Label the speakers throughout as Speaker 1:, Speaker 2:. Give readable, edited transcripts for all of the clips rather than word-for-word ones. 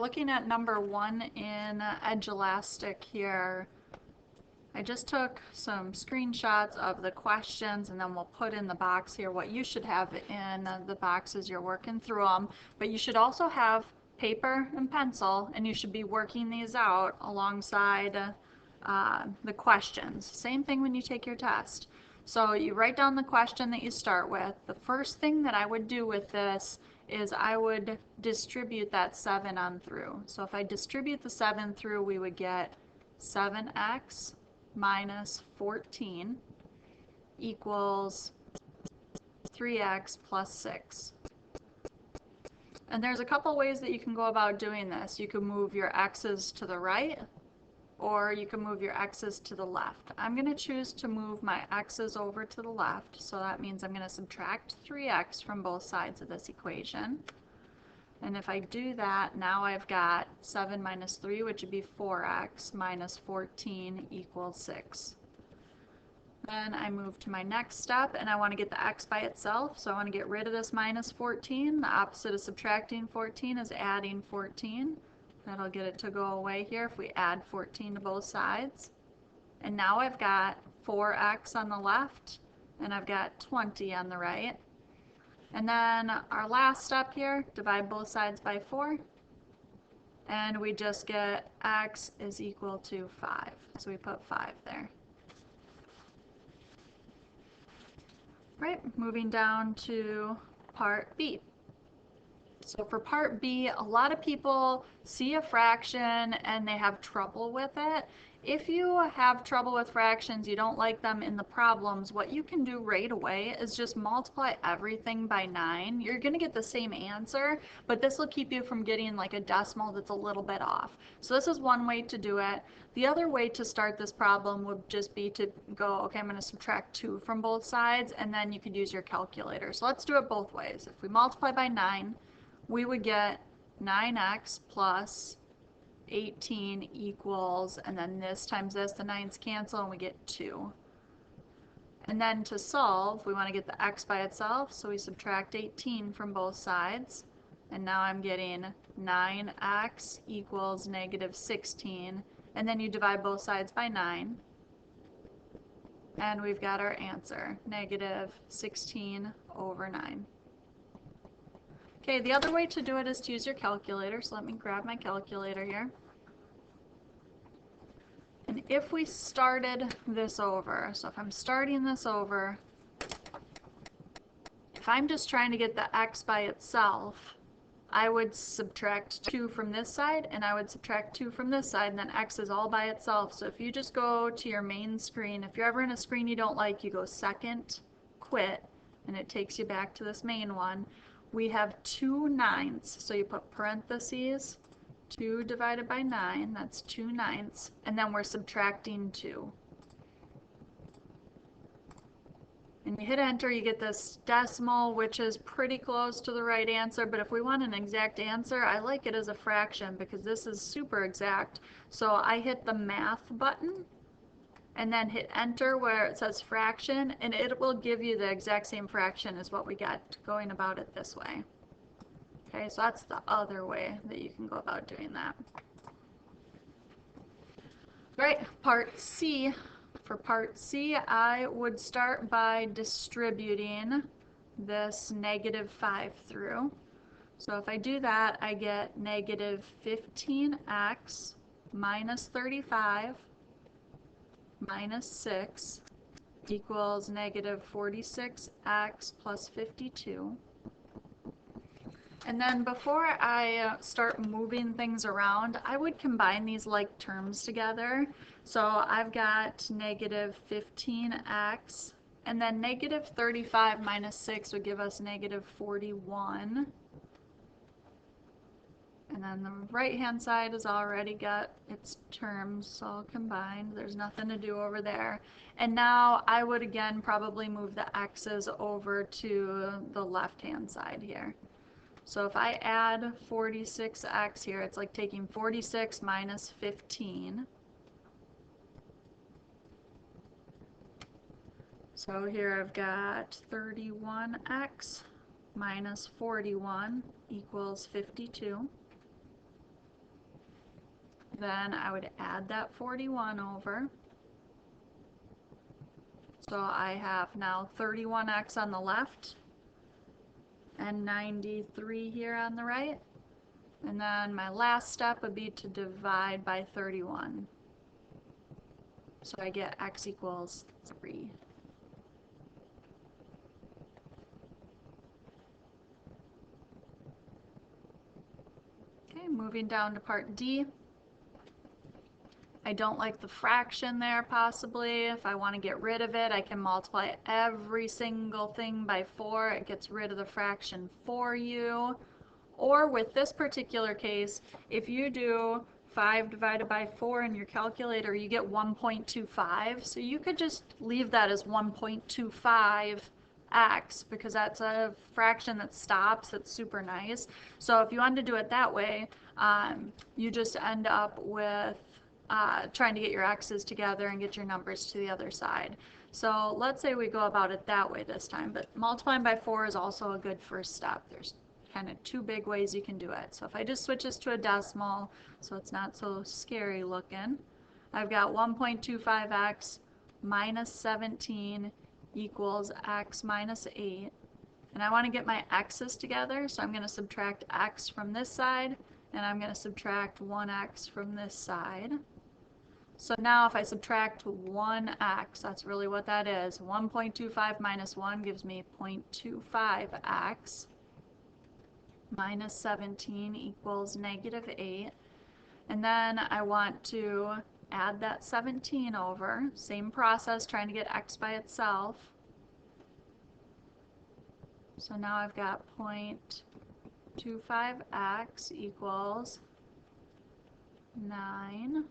Speaker 1: looking at number 1 in Edge Elastic here. I just took some screenshots of the questions, and then we'll put in the box here what you should have in the box as you're working through them. But you should also have paper and pencil, and you should be working these out alongside the questions. Same thing when you take your test. So you write down the question that you start with. The first thing that I would do with this is I would distribute that 7 on through. So if I distribute the 7 through, we would get 7x minus 14 equals 3x plus 6. And there's a couple ways that you can go about doing this. You can move your x's to the right, or you can move your x's to the left. I'm going to choose to move my x's over to the left, so that means I'm going to subtract 3x from both sides of this equation. And if I do that, now I've got 7 minus 3, which would be 4x, minus 14 equals 6. Then I move to my next step, and I want to get the x by itself, so I want to get rid of this minus 14. The opposite of subtracting 14 is adding 14. That'll get it to go away here if we add 14 to both sides. And now I've got 4x on the left, and I've got 20 on the right. And then our last step here, divide both sides by 4, and we just get x is equal to 5. So we put 5 there. Right, moving down to part B. So for part B, a lot of people see a fraction and they have trouble with it. If you have trouble with fractions, you don't like them in the problems, what you can do right away is just multiply everything by 9. You're going to get the same answer, but this will keep you from getting like a decimal that's a little bit off. So this is one way to do it. The other way to start this problem would just be to go, okay, I'm going to subtract 2 from both sides, and then you could use your calculator. So let's do it both ways. If we multiply by 9, we would get 9x plus 18 equals, and then this times this, the 9's cancel, and we get 2. And then to solve, we want to get the x by itself, so we subtract 18 from both sides. And now I'm getting 9x equals negative 16. And then you divide both sides by 9. And we've got our answer, negative 16 over 9. Okay, the other way to do it is to use your calculator. So let me grab my calculator here. And if we started this over, so if I'm starting this over, if I'm just trying to get the x by itself, I would subtract 2 from this side, and I would subtract 2 from this side, and then x is all by itself. So if you just go to your main screen, if you're ever in a screen you don't like, you go second, quit, and it takes you back to this main one. We have 2 9ths, so you put parentheses, 2 divided by 9, that's 2 9ths, and then we're subtracting 2. And you hit enter, you get this decimal, which is pretty close to the right answer, but if we want an exact answer, I like it as a fraction because this is super exact. So I hit the math button, and then hit enter where it says fraction, and it will give you the exact same fraction as what we got going about it this way. Okay, so that's the other way that you can go about doing that. Right, part C. For part C, I would start by distributing this negative 5 through. So if I do that, I get negative 15x minus 35 minus 6 equals negative 46x plus 52. And then before I start moving things around, I would combine these like terms together. So I've got negative 15x, and then negative 35 minus 6 would give us negative 41. And then the right-hand side has already got its terms all combined. There's nothing to do over there. And now I would again probably move the x's over to the left-hand side here. So if I add 46x here, it's like taking 46 minus 15. So here I've got 31x minus 41 equals 52. Then I would add that 41 over. So I have now 31x on the left and 93 here on the right. And then my last step would be to divide by 31. So I get x equals 3. Okay, moving down to part D. I don't like the fraction there possibly. If I want to get rid of it, I can multiply every single thing by 4. It gets rid of the fraction for you. Or with this particular case, if you do 5 divided by 4 in your calculator, you get 1.25. So you could just leave that as 1.25x because that's a fraction that stops. It's super nice. So if you wanted to do it that way, you just end up with trying to get your x's together and get your numbers to the other side. So let's say we go about it that way this time, but multiplying by 4 is also a good first step. There's kind of 2 big ways you can do it. So if I just switch this to a decimal, so it's not so scary looking, I've got 1.25x minus 17 equals x minus 8. And I want to get my x's together, so I'm going to subtract x from this side, and I'm going to subtract 1x from this side. So now if I subtract 1x, that's really what that is. 1.25 minus 1 gives me 0.25x. Minus 17 equals negative 8. And then I want to add that 17 over. Same process, trying to get x by itself. So now I've got 0.25x equals 9.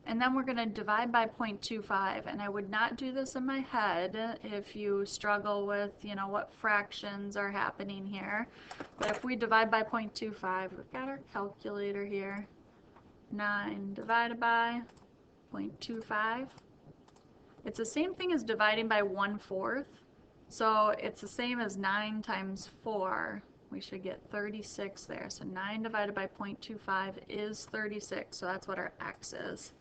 Speaker 1: And then we're going to divide by 0.25, and I would not do this in my head if you struggle with, what fractions are happening here. But if we divide by 0.25, we've got our calculator here. 9 divided by 0.25. It's the same thing as dividing by 1/4. So it's the same as 9 times 4. We should get 36 there. So 9 divided by 0.25 is 36. So that's what our x is.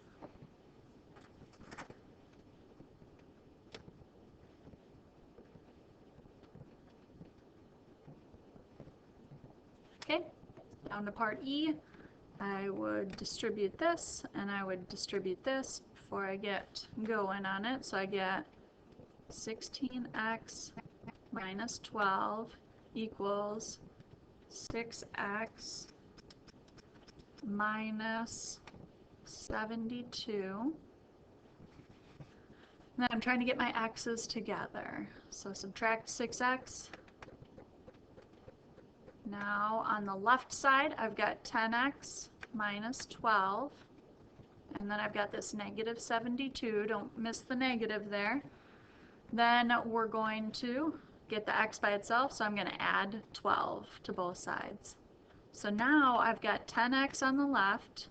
Speaker 1: Okay, down to part E. I would distribute this, and I would distribute this before I get going on it. So I get 16x minus 12 equals 6x minus 72. Then I'm trying to get my x's together. So subtract 6x. Now on the left side, I've got 10x minus 12. And then I've got this negative 72. Don't miss the negative there. Then we're going to get the x by itself, so I'm going to add 12 to both sides. So now I've got 10x on the left,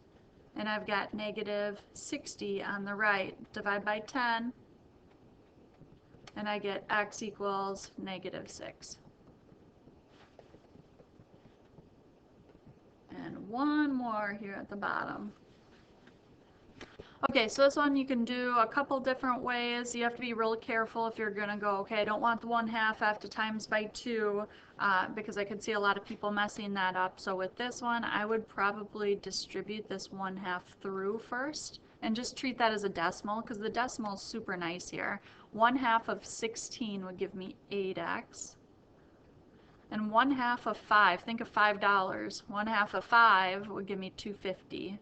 Speaker 1: and I've got negative 60 on the right. Divide by 10, and I get x equals negative 6. And one more here at the bottom. Okay, so this one you can do a couple different ways. You have to be really careful if you're going to go, okay, I don't want the 1/2, I have to times by 2, because I could see a lot of people messing that up. So with this one, I would probably distribute this 1/2 through first, and just treat that as a decimal, because the decimal is super nice here. 1/2 of 16 would give me 8x. And 1/2 of 5, think of $5. 1/2 of 5 would give me $2.50.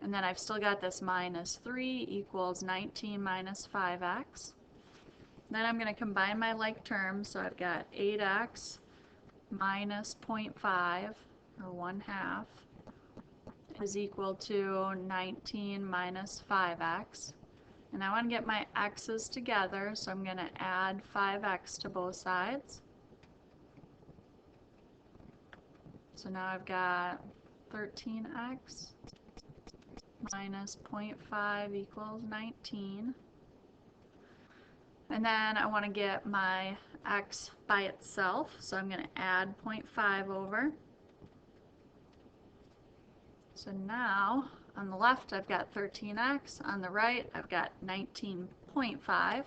Speaker 1: And then I've still got this minus 3 equals 19 minus 5x. Then I'm going to combine my like terms, so I've got 8x minus 0.5, or 1/2, is equal to 19 minus 5x. And I want to get my x's together, so I'm going to add 5x to both sides. So now I've got 13x minus 0.5 equals 19. And then I want to get my x by itself, so I'm going to add 0.5 over. So now on the left I've got 13x, on the right I've got 19.5,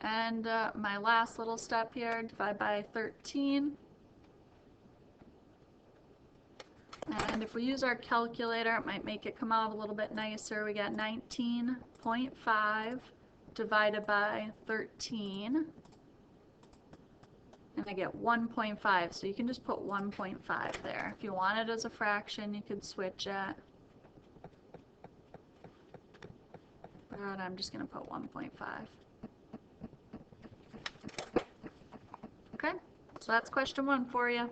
Speaker 1: and my last little step here, divide by 13. And if we use our calculator, it might make it come out a little bit nicer. We got 19.5 divided by 13. And I get 1.5, so you can just put 1.5 there. If you want it as a fraction, you could switch it. But I'm just going to put 1.5. Okay, so that's question 1 for you.